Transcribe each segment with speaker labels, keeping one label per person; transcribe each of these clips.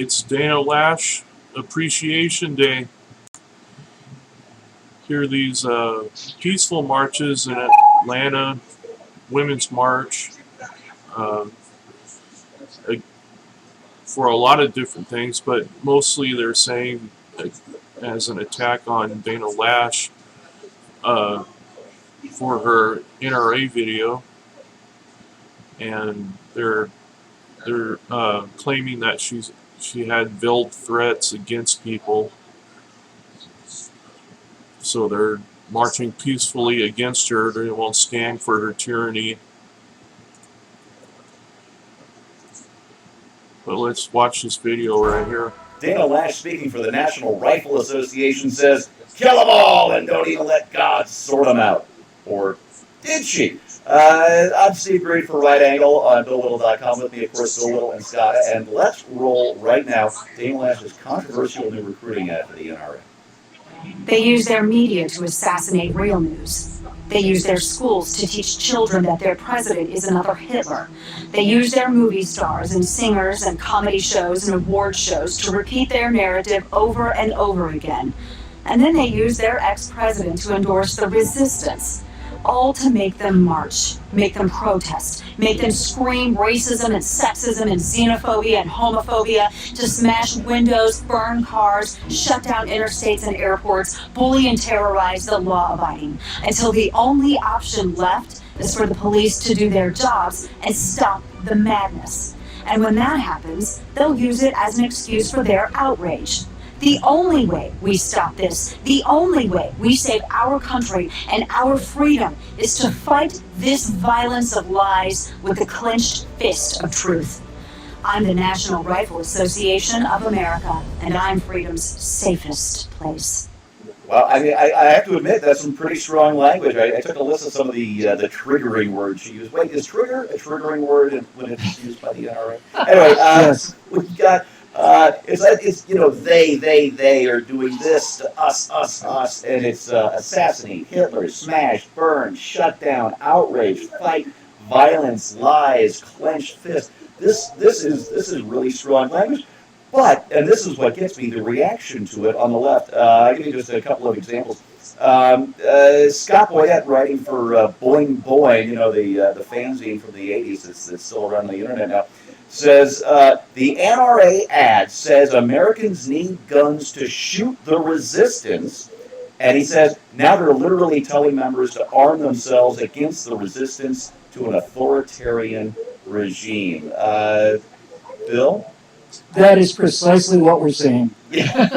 Speaker 1: It's Dana Loesch Appreciation Day. Here are these peaceful marches in Atlanta, Women's March, uh, for a lot of different things, but mostly they're saying as an attack on Dana Loesch for her NRA video, and they're claiming that she had veiled threats against people, so they're marching peacefully against her. They won't stand for her tyranny. But let's watch this video right here.
Speaker 2: Dana Loesch, speaking for the National Rifle Association, says, "Kill them all and don't even let God sort them out." Or did she? I'm Steve Green for Right Angle on BillWhittle.com. With me, of course, Bill Whittle and Scott. And let's roll right now Dana Loesch's controversial new recruiting ad for the NRA.
Speaker 3: They use their media to assassinate real news. They use their schools to teach children that their president is another Hitler. They use their movie stars and singers and comedy shows and award shows to repeat their narrative over and over again. And then they use their ex-president to endorse the resistance, all to make them march, make them protest, make them scream racism and sexism and xenophobia and homophobia, to smash windows, burn cars, shut down interstates and airports, bully and terrorize the law-abiding, until the only option left is for the police to do their jobs and stop the madness. And when that happens, they'll use it as an excuse for their outrage. The only way we stop this, the only way we save our country and our freedom, is to fight this violence of lies with the clenched fist of truth. I'm the National Rifle Association of America, and I'm freedom's safest place.
Speaker 2: Well, I mean, I have to admit that's some pretty strong language. I took a list of some of the triggering words she used. Wait, is trigger a triggering word when it's used by the NRA? Anyway,
Speaker 4: yes.
Speaker 2: We've got. It's they are doing this to us, and it's assassinate, Hitler, smash, burn, shut down, outrage, fight, violence, lies, clenched fist. This is really strong language. But, and this is what gets me, the reaction to it on the left. I'll give you just a couple of examples. Scott Boyette, writing for Boing Boing, you know, the fanzine from the 80s that's still around the internet now, says, the NRA ad says Americans need guns to shoot the resistance. And he says, now they're literally telling members to arm themselves against the resistance to an authoritarian regime. Bill?
Speaker 4: That is precisely what we're saying.
Speaker 2: Yeah.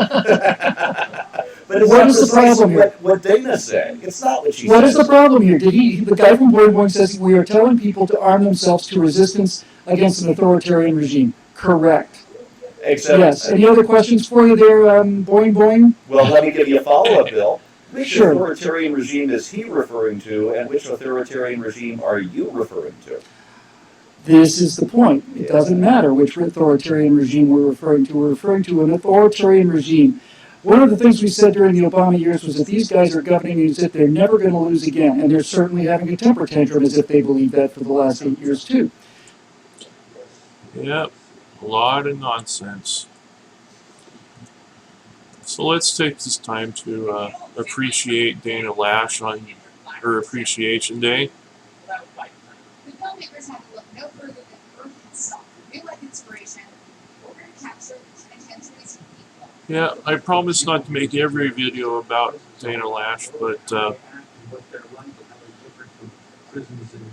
Speaker 2: But it's
Speaker 4: what is the problem here?
Speaker 2: What Dana's saying. It's not what she
Speaker 4: What
Speaker 2: says.
Speaker 4: is the problem here? The guy from Boing Boing says we are telling people to arm themselves to resistance against an authoritarian regime. Correct.
Speaker 2: Except,
Speaker 4: yes. Any other questions for you there, Boing Boing?
Speaker 2: Well, let me give you a follow-up, Bill. Which
Speaker 4: sure.
Speaker 2: authoritarian regime is he referring to, and which authoritarian regime are you referring to?
Speaker 4: This is the point. It doesn't matter which authoritarian regime we're referring to. We're referring to an authoritarian regime. One of the things we said during the Obama years was that these guys are governing as if they're never going to lose again, and they're certainly having a temper tantrum as if they believe that for the last 8 years, too.
Speaker 1: Yep, a lot of nonsense. So let's take this time to appreciate Dana Loesch on her Appreciation Day.
Speaker 5: The filmmakers had to look no further than Earth itself for new inspiration in order to capture the intentions of people.
Speaker 1: Yeah, I promise not to make every video about Dana Loesch, but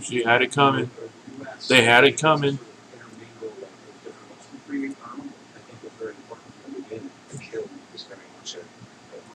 Speaker 1: she had it coming. They had it coming.